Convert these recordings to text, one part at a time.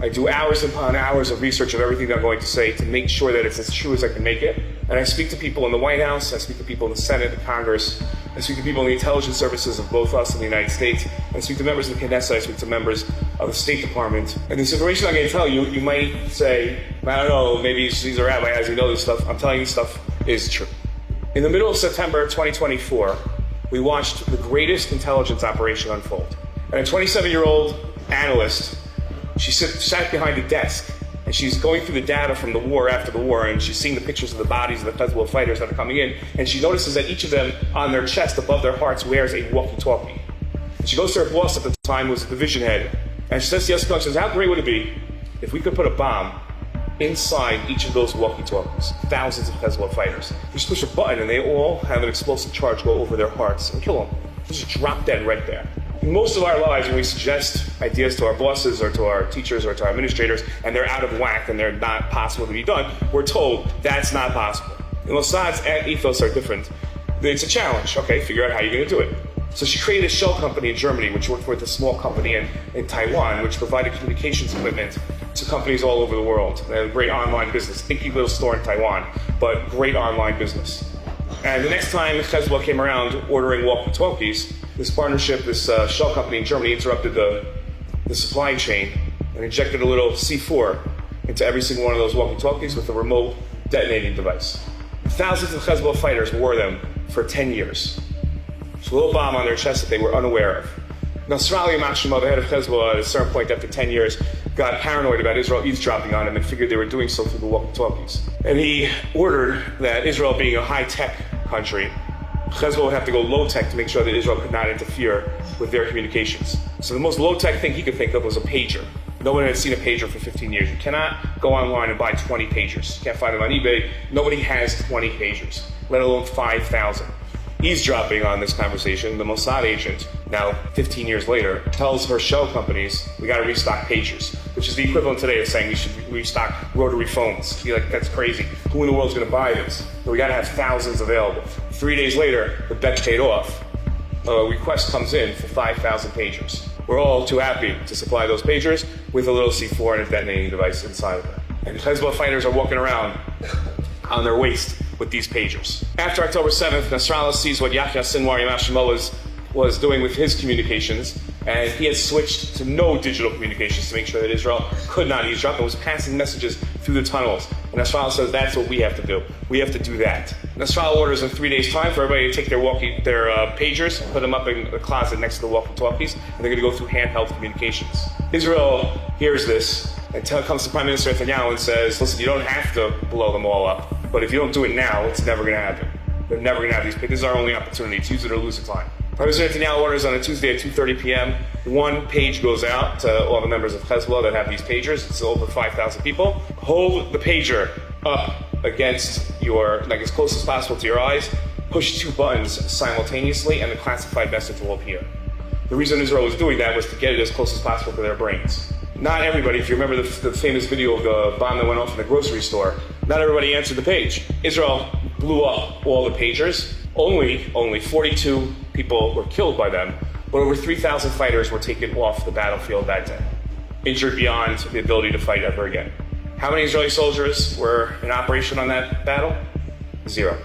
I do hours upon hours of research of everything that I'm going to say to make sure that it's as true as I can make it. And I speak to people in the White House, I speak to people in the Senate, the Congress, I speak to people in the intelligence services of both us and the United States, I speak to members of the Knesset, I speak to members of the State Department. And this information I'm going to tell you, you might say, I don't know, maybe he's a rabbi, how does he know this stuff? I'm telling you stuff is true. In the middle of September 2024, we watched the greatest intelligence operation unfold. And a 27-year-old analyst, she sat behind a desk, and she's going through the data from the war after the war, and she's seeing the pictures of the bodies of the Hezbollah fighters that are coming in, and she notices that each of them, on their chest, above their hearts, wears a walkie-talkie. And she goes to her boss at the time, who was the division head, and she says to Yossi, she says, how great would it be if we could put a bomb inside each of those walkie-talkies, thousands of Hezbollah fighters. You just push a button, and they all have an explosive charge go over their hearts and kill them. They just drop dead right there. Most of our lives, when we suggest ideas to our bosses or to our teachers or to our administrators, and they're out of whack and they're not possible to be done, we're told that's not possible. And Mossad's ethos are different. It's a challenge. Okay, figure out how you're going to do it. So she created a shell company in Germany, which worked with a small company in Taiwan, which provided communications equipment to companies all over the world. They had a great online business. Thinky little store in Taiwan, but great online business. And the next time Hezbollah came around ordering walkie-talkies, this partnership, this shell company in Germany interrupted the supply chain and injected a little C4 into every single one of those walkie-talkies with a remote detonating device. Thousands of Hezbollah fighters wore them for 10 years. It's a little bomb on their chest that they were unaware of. Nasrallah Mashimo, the head of Hezbollah, at a certain point after 10 years, got paranoid about Israel eavesdropping on him and figured they were doing so through the walkie-talkies. And he ordered that Israel, being a high-tech country, Hezbollah would have to go low-tech to make sure that Israel could not interfere with their communications. So the most low-tech thing he could think of was a pager. No one had seen a pager for 15 years. You cannot go online and buy 20 pagers. You can't find them on eBay. Nobody has 20 pagers, let alone 5,000. Eavesdropping on this conversation, the Mossad agent, now 15 years later, tells her shell companies, we got to restock pagers, which is the equivalent today of saying we should restock rotary phones. You're like, that's crazy. Who in the world is going to buy this? So we got to have thousands available. 3 days later, the bet paid off. A request comes in for 5,000 pagers. We're all too happy to supply those pagers with a little C4 and a detonating device inside of them. And Hezbollah fighters are walking around on their waist with these pagers. After October 7th, Nasrallah sees what Yahya Sinwar Yamashimo was doing with his communications, and he had switched to no digital communications to make sure that Israel could not eavesdrop and was passing messages through the tunnels. And Nasrallah says, that's what we have to do. We have to do that. Nasrallah orders in 3 days' time for everybody to take their pagers, put them up in the closet next to the walkie-talkies, and they're going to go through handheld communications. Israel hears this and comes to Prime Minister Netanyahu and says, listen, you don't have to blow them all up, but if you don't do it now, it's never going to happen. They're never going to have these pagers. This is our only opportunity. It's use it or lose it time. Prime Minister Netanyahu orders on a Tuesday at 2:30 p.m. One page goes out to all the members of Hezbollah that have these pagers. It's over 5,000 people. Hold the pager up against like as close as possible to your eyes. Push 2 buttons simultaneously, and the classified message will appear. The reason Israel was doing that was to get it as close as possible to their brains. Not everybody, if you remember the famous video of the bomb that went off in the grocery store, not everybody answered the page. Israel blew up all the pagers. Only 42 people were killed by them, but over 3,000 fighters were taken off the battlefield that day, injured beyond the ability to fight ever again. How many Israeli soldiers were in operation on that battle? 0.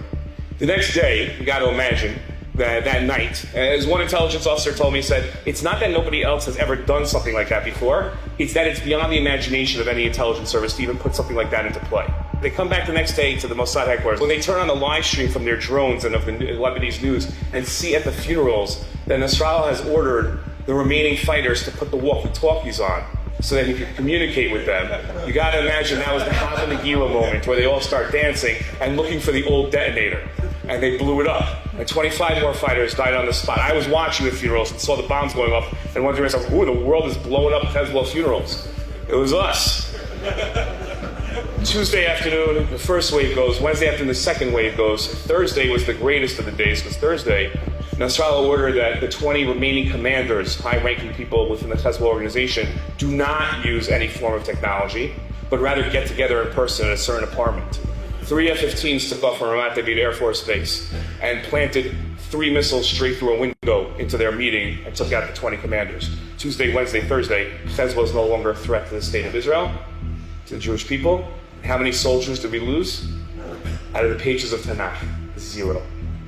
The next day, you got to imagine that night, as one intelligence officer told me, he said, it's not that nobody else has ever done something like that before, it's that it's beyond the imagination of any intelligence service to even put something like that into play. They come back the next day to the Mossad headquarters. When they turn on the live stream from their drones and of the Lebanese news and see at the funerals that Nasrallah has ordered the remaining fighters to put the walkie-talkies on so that he could communicate with them, you got to imagine that was the Hava Nagila moment where they all start dancing and looking for the old detonator. And they blew it up. And 25 more fighters died on the spot. I was watching the funerals and saw the bombs going off and wondering to myself, who in the world is blowing up Hezbollah funerals? It was us. Tuesday afternoon, the first wave goes. Wednesday afternoon, the second wave goes. Thursday was the greatest of the days, because Thursday, Nasrallah ordered that the 20 remaining commanders, high-ranking people within the Hezbollah organization, do not use any form of technology, but rather get together in person at a certain apartment. 3 F-15s took off from Ramat David Air Force Base and planted 3 missiles straight through a window into their meeting and took out the 20 commanders. Tuesday, Wednesday, Thursday, Hezbollah is no longer a threat to the state of Israel, to the Jewish people. How many soldiers did we lose? Out of the pages of Tanakh, 0.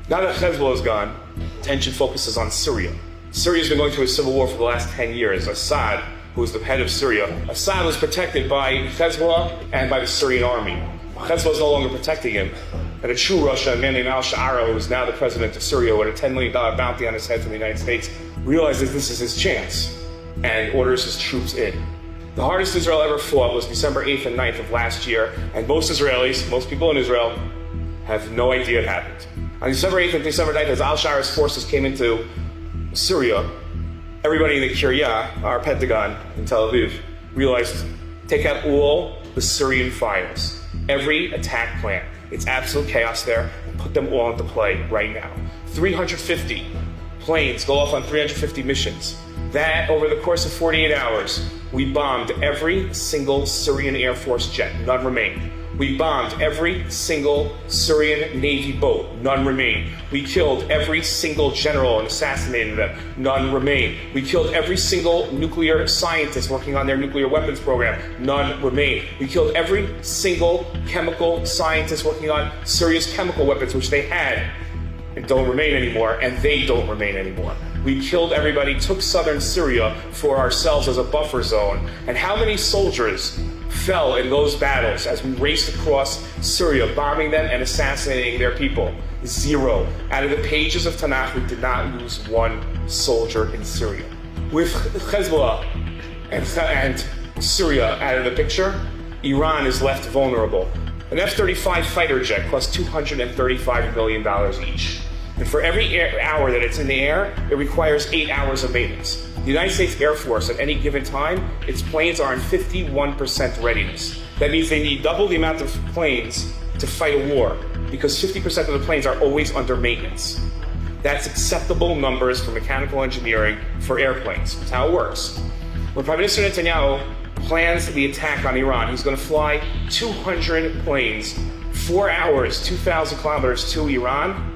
Now that Hezbollah is gone, attention focuses on Syria. Syria's been going through a civil war for the last 10 years. Assad, who was the head of Syria, Assad was protected by Hezbollah and by the Syrian army. Hezbollah is no longer protecting him. And a true Russia, a man named al-Sha'ara, who is now the president of Syria with a $10 million bounty on his head from the United States, realizes this is his chance and orders his troops in. The hardest Israel ever fought was December 8th and 9th of last year, and most Israelis, most people in Israel, have no idea it happened. On December 8th and December 9th, as al-Sha'ara's forces came into Syria, everybody in the Kiryat, our Pentagon in Tel Aviv, realized, take out all the Syrian files, every attack plan. It's absolute chaos there. Put them all into play right now. 350 planes go off on 350 missions. That, over the course of 48 hours, we bombed every single Syrian Air Force jet. None remained. We bombed every single Syrian Navy boat. None remained. We killed every single general and assassinated them. None remained. We killed every single nuclear scientist working on their nuclear weapons program. None remained. We killed every single chemical scientist working on Syria's chemical weapons, which they had and don't remain anymore, and they don't remain anymore. We killed everybody, took southern Syria for ourselves as a buffer zone. And how many soldiers fell in those battles as we raced across Syria, bombing them and assassinating their people? 0. Out of the pages of Tanakh, we did not lose one soldier in Syria. With Hezbollah and Syria out of the picture, Iran is left vulnerable. An F-35 fighter jet costs $235 million each. And for every hour that it's in the air, it requires 8 hours of maintenance. The United States Air Force, at any given time, its planes are in 51% readiness. That means they need double the amount of planes to fight a war, because 50% of the planes are always under maintenance. That's acceptable numbers for mechanical engineering for airplanes. That's how it works. When Prime Minister Netanyahu plans the attack on Iran, he's going to fly 200 planes, 4 hours, 2,000 kilometers to Iran,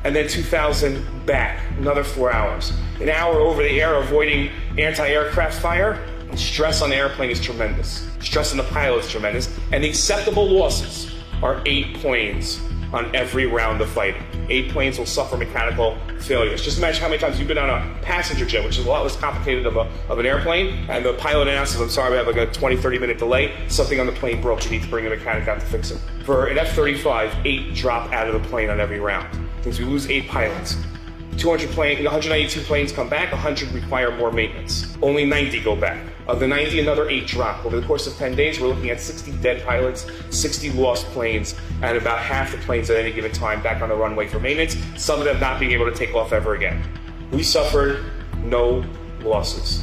and then 2,000 back, another 4 hours. An hour over the air avoiding anti-aircraft fire. The stress on the airplane is tremendous. Stress on the pilot is tremendous. And the acceptable losses are 8 planes on every round of fighting. 8 planes will suffer mechanical failures. Just imagine how many times you've been on a passenger jet, which is a lot less complicated of an airplane, and the pilot announces, I'm sorry, we have like a 20, 30-minute delay. Something on the plane broke. You need to bring a mechanic out to fix it. For an F-35, 8 drop out of the plane on every round. Means we lose 8 pilots. 192 planes come back, 100 require more maintenance. Only 90 go back. Of the 90, another 8 drop. Over the course of 10 days, we're looking at 60 dead pilots, 60 lost planes, and about half the planes at any given time back on the runway for maintenance, some of them not being able to take off ever again. We suffered no losses.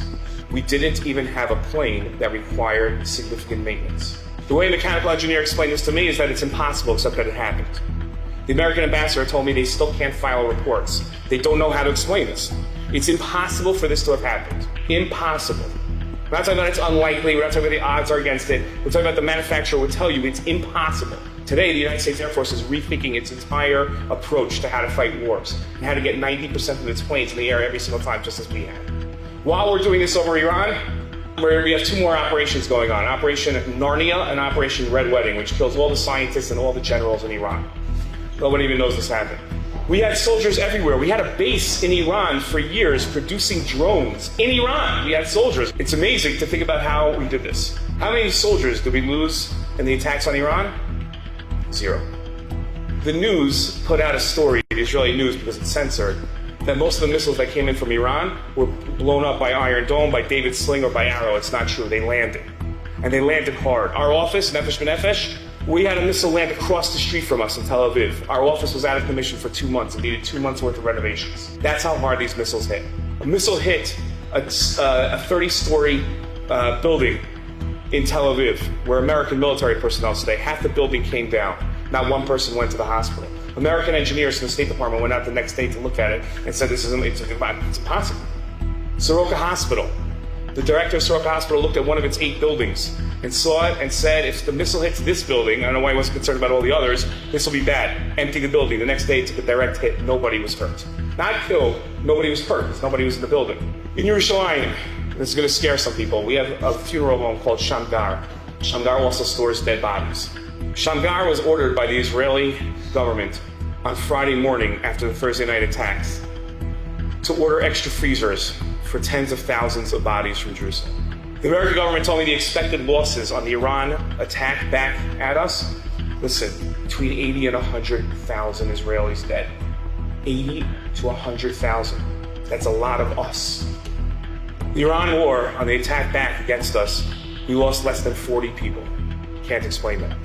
We didn't even have a plane that required significant maintenance. The way a mechanical engineer explained this to me is that it's impossible, except that it happened. The American ambassador told me they still can't file reports. They don't know how to explain this. It's impossible for this to have happened. Impossible. We're not talking about it's unlikely. We're not talking about the odds are against it. We're talking about the manufacturer would tell you it's impossible. Today, the United States Air Force is rethinking its entire approach to how to fight wars and how to get 90% of its planes in the air every single time, just as we have. While we're doing this over Iran, we have 2 more operations going on. Operation Narnia and Operation Red Wedding, which kills all the scientists and all the generals in Iran. Nobody even knows this happened. We had soldiers everywhere. We had a base in Iran for years producing drones. In Iran, we had soldiers. It's amazing to think about how we did this. How many soldiers did we lose in the attacks on Iran? 0. The news put out a story, the Israeli news, because it's censored, that most of the missiles that came in from Iran were blown up by Iron Dome, by David Sling, or by Arrow. It's not true. They landed. And they landed hard. Our office, Nefesh B'Nefesh, we had a missile land across the street from us in Tel Aviv. Our office was out of commission for 2 months and needed 2 months worth of renovations. That's how hard these missiles hit. A missile hit a 30-story building in Tel Aviv where American military personnel stay. Half the building came down. Not one person went to the hospital. American engineers from the State Department went out the next day to look at it and said it's impossible. Soroka Hospital. The director of Soroka Hospital looked at one of its 8 buildings and saw it and said, if the missile hits this building, I don't know why he wasn't concerned about all the others, this will be bad. Empty the building. The next day it took a direct hit. Nobody was hurt. Not killed, nobody was hurt, because nobody was in the building. In Yerushalayim, this is going to scare some people, we have a funeral home called Shamgar. Shamgar also stores dead bodies. Shamgar was ordered by the Israeli government on Friday morning after the Thursday night attacks to order extra freezers for tens of thousands of bodies from Jerusalem. The American government told me the expected losses on the Iran attack back at us. Listen, between 80 and 100,000 Israelis dead. 80 to 100,000. That's a lot of us. The Iran war, on the attack back against us, we lost less than 40 people. Can't explain that.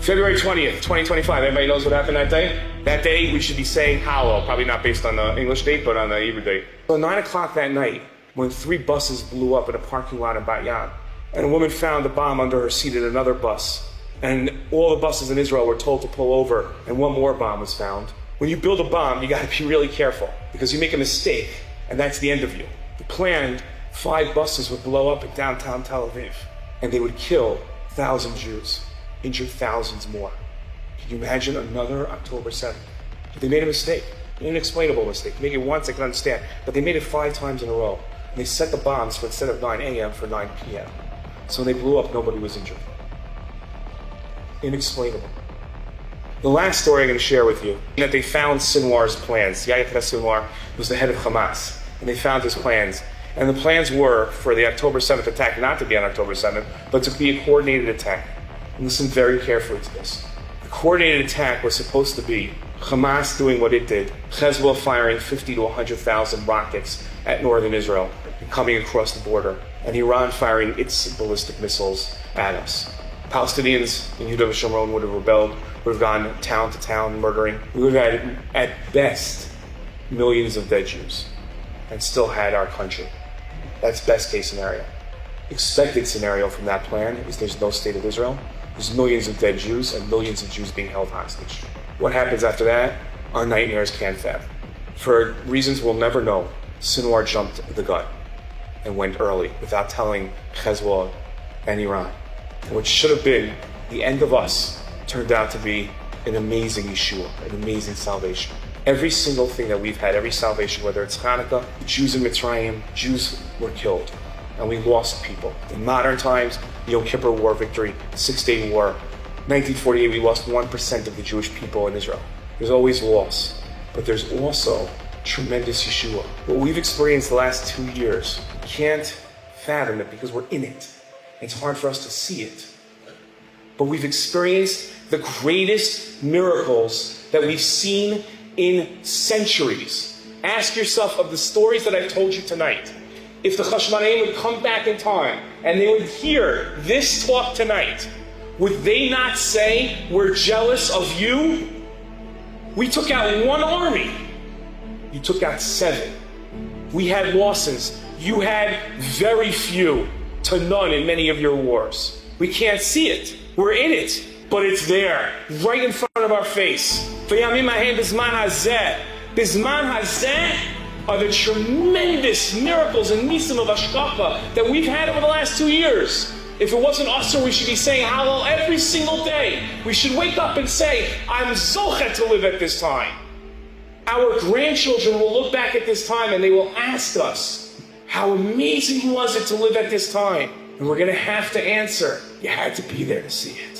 February 20th, 2025, everybody knows what happened that day? That day, we should be saying Hallel, probably not based on the English date, but on the Hebrew date. So 9 o'clock that night, when 3 buses blew up in a parking lot in Bat Yam, and a woman found a bomb under her seat in another bus, and all the buses in Israel were told to pull over, and one more bomb was found. When you build a bomb, you gotta be really careful, because you make a mistake, and that's the end of you. The plan, 5 buses would blow up in downtown Tel Aviv, and they would kill 1,000 Jews, injure thousands more. Can you imagine another October 7th? But they made a mistake, an inexplainable mistake. Make it once, I can understand, but they made it 5 times in a row. And they set the bombs for instead of 9 a.m. for 9 p.m. So when they blew up, nobody was injured. Inexplainable. The last story I'm going to share with you, that they found Sinwar's plans. Yahya Sinwar was the head of Hamas, and they found his plans. And the plans were for the October 7th attack not to be on October 7th, but to be a coordinated attack. And listen very carefully to this. The coordinated attack was supposed to be Hamas doing what it did, Hezbollah firing 50 to 100,000 rockets at northern Israel and coming across the border, and Iran firing its ballistic missiles at us. Palestinians in Yehuda Shomron would have rebelled, would have gone town to town murdering. We would have had, at best, millions of dead Jews, and still had our country. That's best case scenario. Expected scenario from that plan is there's no state of Israel. There's millions of dead Jews and millions of Jews being held hostage. What happens after that? Our nightmares can't fathom. For reasons we'll never know, Sinwar jumped the gun and went early without telling Hezbollah and Iran. And what should have been the end of us turned out to be an amazing Yeshua, an amazing salvation. Every single thing that we've had, every salvation, whether it's Hanukkah, Jews in Mitzrayim, Jews were killed. And we lost people. In modern times, the Yom Kippur War victory, the 6-Day War, 1948, we lost 1% of the Jewish people in Israel. There's always loss, but there's also tremendous Yeshua. What we've experienced the last 2 years, we can't fathom it because we're in it. It's hard for us to see it. But we've experienced the greatest miracles that we've seen in centuries. Ask yourself of the stories that I've told you tonight. If the Chashmonaim would come back in time and they would hear this talk tonight, would they not say, we're jealous of you? We took out 1 army. You took out 7. We had losses. You had very few to none in many of your wars. We can't see it. We're in it, but it's there, right in front of our face. Bizman hazeh are the tremendous miracles and nisim of Hashgacha that we've had over the last 2 years. If it wasn't us, we should be saying Hallel every single day. We should wake up and say, I'm zochet to live at this time. Our grandchildren will look back at this time and they will ask us, how amazing was it to live at this time? And we're going to have to answer, you had to be there to see it.